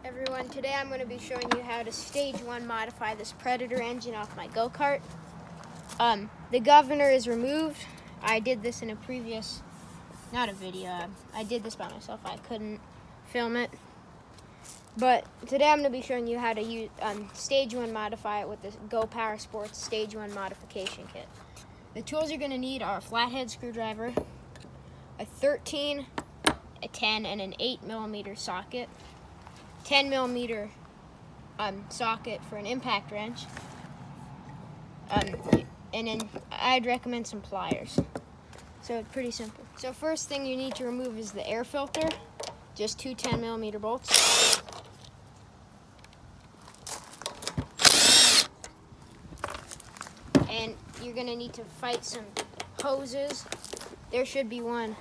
Everyone, today I'm going to be showing you how to stage 1 modify this Predator engine off my go-kart. The governor is removed. I did this in a previous, not a video, I did this by myself. I couldn't film it. But today I'm going to be showing you how to use stage 1 modify it with the Go Power Sports stage 1 modification kit. The tools you're going to need are a flathead screwdriver, a 13, a 10, and an 8mm socket. 10mm socket for an impact wrench, and then I'd recommend some pliers. So it's pretty simple. So first thing you need to remove is the air filter, just two 10mm bolts. And you're going to need to fight some hoses. There should be one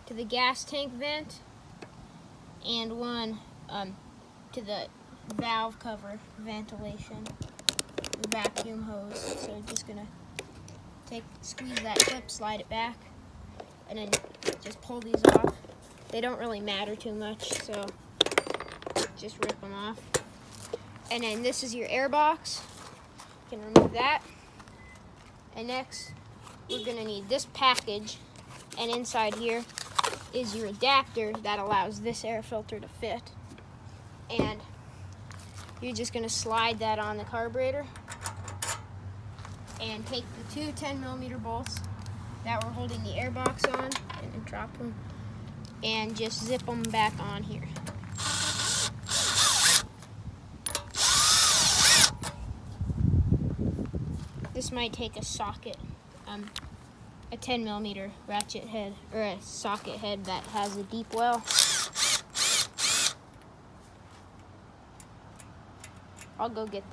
to the gas tank vent and one to the valve cover ventilation, the vacuum hose. So just gonna squeeze that clip, slide it back, and then just pull these off. They don't really matter too much, so just rip them off. And then this is your air box. You can remove that. And next, we're gonna need this package, and inside here is your adapter that allows this air filter to fit. And you're just going to slide that on the carburetor and take the two 10mm bolts that we're holding the air box on and drop them and just zip them back on here. This might take a socket, a 10mm ratchet head or a socket head that has a deep well. I'll go get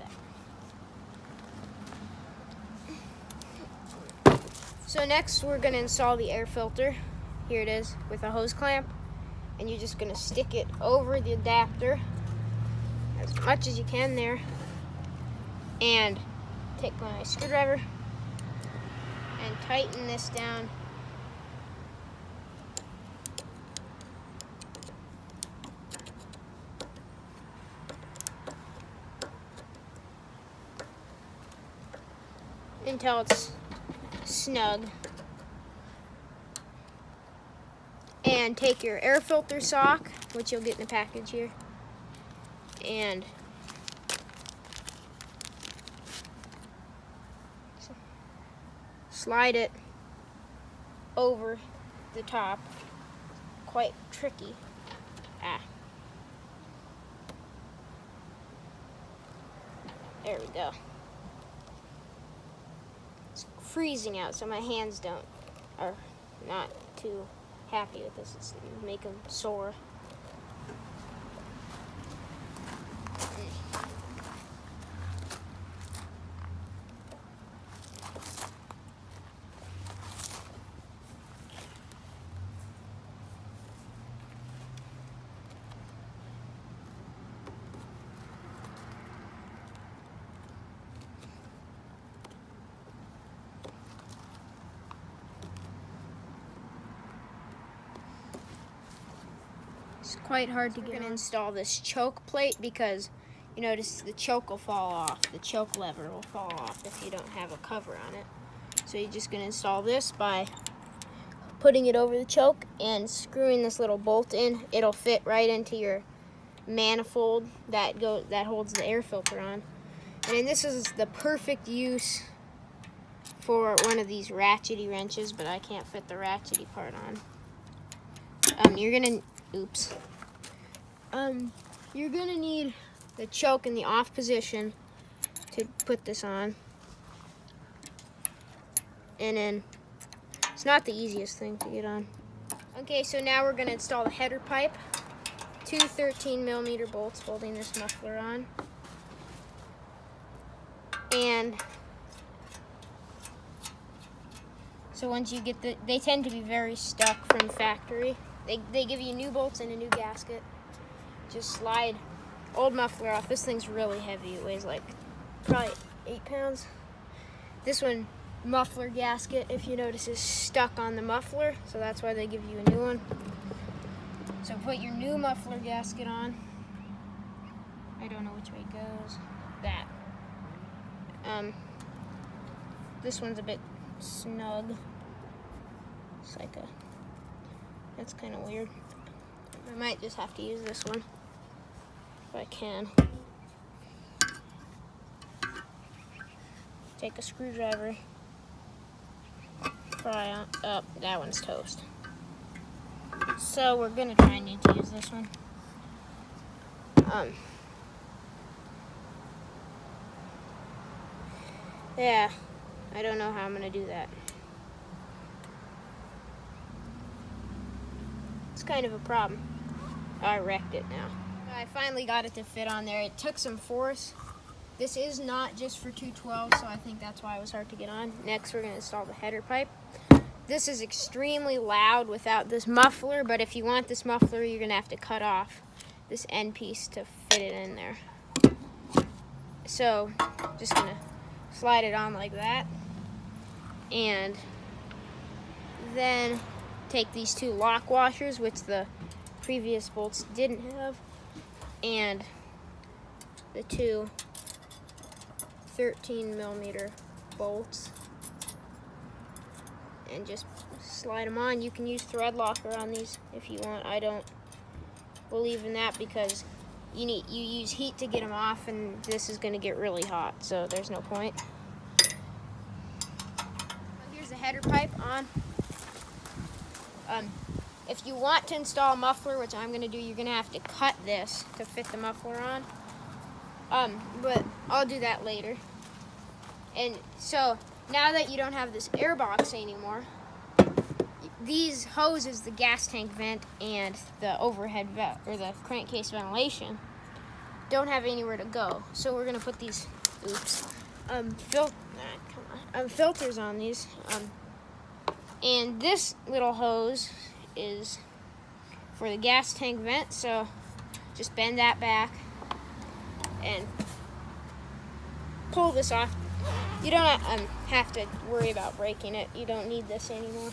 that. So next we're going to install the air filter. Here it is with a hose clamp. And you're just going to stick it over the adapter as much as you can there. And take my screwdriver and tighten this down. Until it's snug. And take your air filter sock, which you'll get in the package here, and slide it over the top. Quite tricky. There we go. Freezing out, so my hands are not too happy with this. It's make them sore. It's quite hard to get. We're going to install this choke plate because you notice the choke will fall off. The choke lever will fall off if you don't have a cover on it. So you're just going to install this by putting it over the choke and screwing this little bolt in. It'll fit right into your manifold that holds the air filter on. And then this is the perfect use for one of these ratchety wrenches, but I can't fit the ratchety part on. You're gonna need the choke in the off position to put this on. And then it's not the easiest thing to get on. Okay, so now we're gonna install the header pipe. Two 13mm bolts holding this muffler on. And so once you get they tend to be very stuck from factory. They give you new bolts and a new gasket. Just slide old muffler off. This thing's really heavy. It weighs like probably 8 pounds. This one, muffler gasket, if you notice, is stuck on the muffler, so that's why they give you a new one. So put your new muffler gasket on. I don't know which way it goes. That. This one's a bit snug. It's like a, that's kind of weird. I might just have to use this one if I can. Take a screwdriver, pry on, oh, that one's toast. So we're gonna try and need to use this one. Yeah, I don't know how I'm gonna do that. It's kind of a problem. I wrecked it now. I finally got it to fit on there. It took some force. This is not just for 212, so I think that's why it was hard to get on. Next, we're gonna install the header pipe. This is extremely loud without this muffler, but if you want this muffler, you're gonna have to cut off this end piece to fit it in there. So, just gonna slide it on like that, and then take these two lock washers, which the previous bolts didn't have, and the two 13mm bolts, and just slide them on. You can use thread locker on these if you want. I don't believe in that because you use heat to get them off, and this is going to get really hot, so there's no point. Here's the header pipe on. If you want to install a muffler, which I'm going to do, you're going to have to cut this to fit the muffler on. But I'll do that later. And so now that you don't have this air box anymore, these hoses, the gas tank vent and the overhead vent, or the crankcase ventilation, don't have anywhere to go. So we're gonna put these, filters on these. And this little hose is for the gas tank vent. So just bend that back and pull this off. You don't have to worry about breaking it. You don't need this anymore.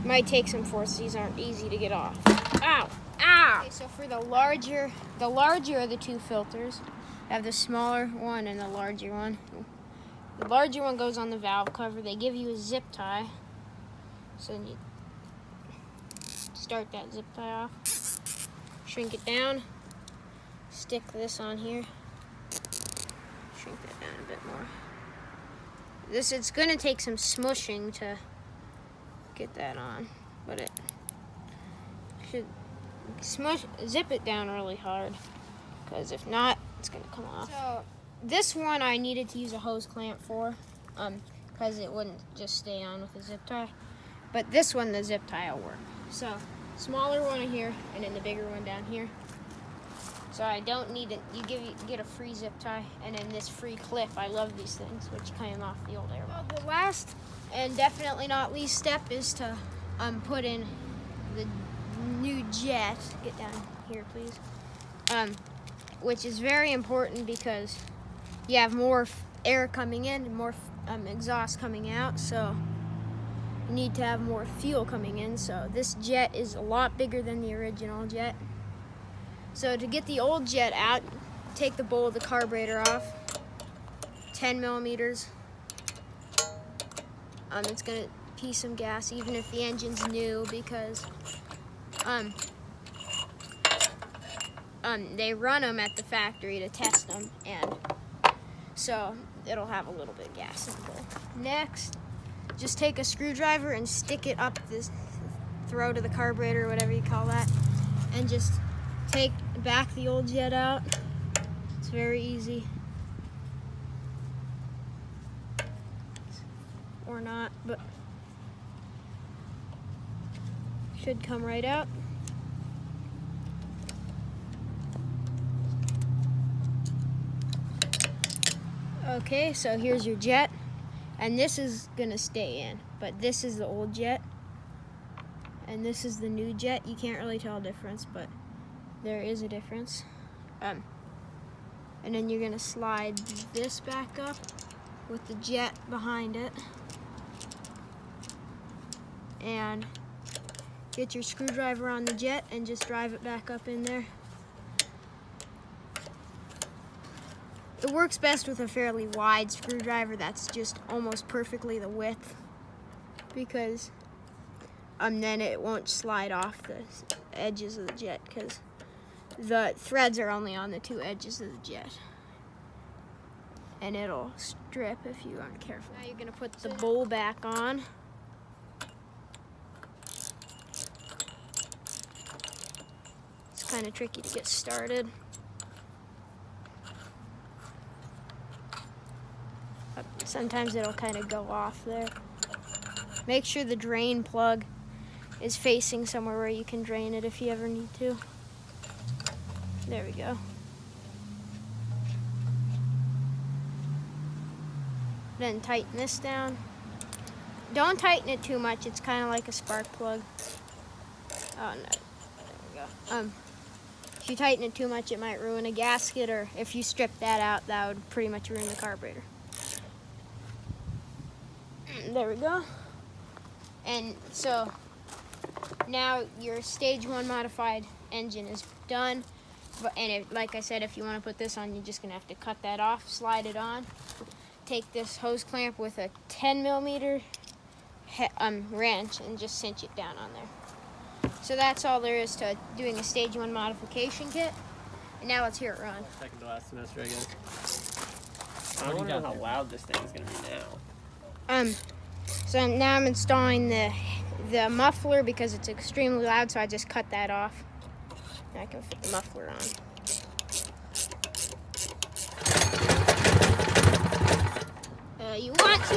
Might take some force. These aren't easy to get off. Ow! Ow! Okay, so for the larger of the two filters, I have the smaller one and the larger one. The larger one goes on the valve cover. They give you a zip tie. So you start that zip tie off, shrink it down, stick this on here, shrink that down a bit more. It's going to take some smushing to get that on, but it should zip it down really hard, because if not, it's going to come off. So this one I needed to use a hose clamp for, because it wouldn't just stay on with a zip tie. But this one, the zip tie will work. So smaller one here, and then the bigger one down here. So I don't need it. You get a free zip tie, and then this free clip. I love these things, which came off the old air box. Well, the last and definitely not least step is to put in the new jet. Get down here, please. Which is very important because you have more air coming in and more exhaust coming out. So you need to have more fuel coming in. So this jet is a lot bigger than the original jet. So to get the old jet out, take the bowl of the carburetor off, 10mm. It's gonna pee some gas even if the engine's new, because they run them at the factory to test them, and so it'll have a little bit of gas in the bowl. Next, just take a screwdriver and stick it up this throat of the carburetor, whatever you call that, and just back the old jet out. It's very easy. Or not, but should come right out. Okay, so here's your jet, and this is gonna stay in, but this is the old jet, and this is the new jet. You can't really tell a difference, but there is a difference. And then you're gonna slide this back up with the jet behind it, and get your screwdriver on the jet and just drive it back up in there. It works best with a fairly wide screwdriver that's just almost perfectly the width, because then it won't slide off the edges of the jet, because the threads are only on the two edges of the jet. And it'll strip if you aren't careful. Now you're gonna put the bowl back on. It's kind of tricky to get started. Sometimes it'll kind of go off there. Make sure the drain plug is facing somewhere where you can drain it if you ever need to. There we go. Then tighten this down. Don't tighten it too much. It's kind of like a spark plug. Oh no, there we go. If you tighten it too much, it might ruin a gasket, or if you strip that out, that would pretty much ruin the carburetor. There we go. And so now your stage 1 modified engine is done. And like I said, if you want to put this on, you're just gonna have to cut that off, slide it on. Take this hose clamp with a 10mm wrench and just cinch it down on there. So that's all there is to doing a stage 1 modification kit. And now let's hear it run. Second to last semester, I guess. I don't know how loud this thing is gonna be now. So now I'm installing the muffler because it's extremely loud, so I just cut that off. Now I can fit the muffler on. You want to